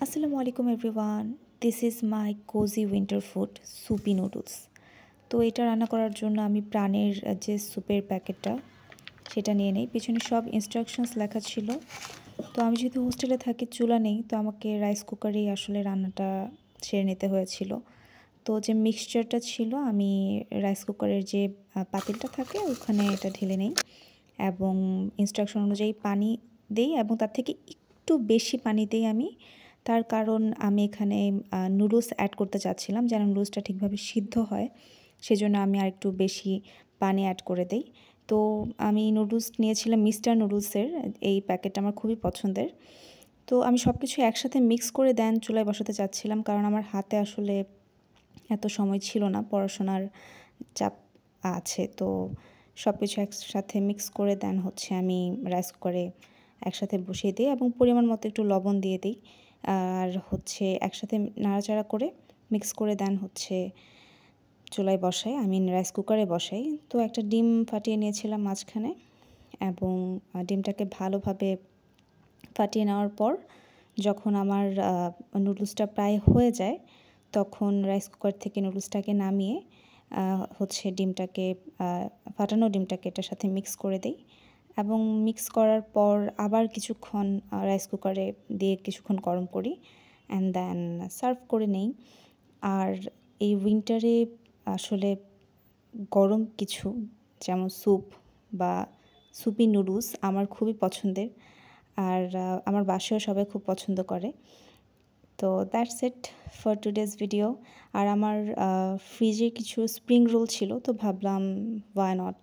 আসসালামু আলাইকুম everyone. This is my cosy winter food soupy noodles. তো এটা রান্না করার জন্য আমি প্রাণের যে স্যুপের প্যাকেটটা সেটা নিয়ে নেই। পিছনে সব ইনস্ট্রাকশনস লেখা ছিল। তো আমি যেহেতু হোস্টেলে থাকি, চুলা নেই, তো আমাকে রাইস কুকারেই আসলে রান্নাটা সেরে নিতে হয়েছিল। তো যে মিক্সচারটা ছিল আমি রাইস কুকারের যে পাতিলটা থাকে ওখানে এটা ঢেলে নেই এবং ইনস্ট্রাকশন অনুযায়ী পানি দেই এবং তার থেকে একটু বেশি পানি দেই আমি। তার কারণ আমি এখানে নুডলস অ্যাড করতে চাচ্ছিলাম যেন নুডলসটা ঠিকভাবে সিদ্ধ হয়। সেজন্য আমি আরেকটু বেশি পানি অ্যাড করে দেই। তো আমি নুডলস নিয়েছিলাম মিস্টার নুডলসের, এই প্যাকেটটা আমার খুবই পছন্দের। তো আমি সব কিছু একসাথে মিক্স করে দেন চুলায় বসাতে চাচ্ছিলাম, কারণ আমার হাতে আসলে এত সময় ছিল না, পড়াশোনার চাপ আছে। তো সব কিছু একসাথে মিক্স করে দেন হচ্ছে আমি রাইস কুকারে একসাথে বসিয়ে দিই এবং পরিমাণ মতো একটু লবণ দিয়ে দিই। আর হচ্ছে একসাথে নাড়াচাড়া করে মিক্স করে দেন হচ্ছে চুলায় বসাই, রাইস কুকারে বসাই। তো একটা ডিম ফাটিয়ে নিয়েছিলাম মাঝখানে এবং ডিমটাকে ভালোভাবে ফাটিয়ে নেওয়ার পর যখন আমার নুডলসটা প্রায় হয়ে যায়, তখন রাইস কুকার থেকে নুডলসটাকে নামিয়ে হচ্ছে ডিমটাকে ফাটানো ডিমটাকে এটার সাথে মিক্স করে দেই এবং মিক্স করার পর আবার কিছুক্ষণ রাইস কুকারে দিয়ে কিছুক্ষণ গরম করি অ্যান্ড দেন সার্ভ করে নেই। আর এই উইন্টারে আসলে গরম কিছু যেমন স্যুপ বা সুপি নুডলস আমার খুবই পছন্দের। আর আমার বাসায়ও সবাই খুব পছন্দ করে। তো that's it for today's video. আর আমার ফ্রিজে কিছু স্প্রিং রোল ছিল, তো ভাবলাম ওয়াই নট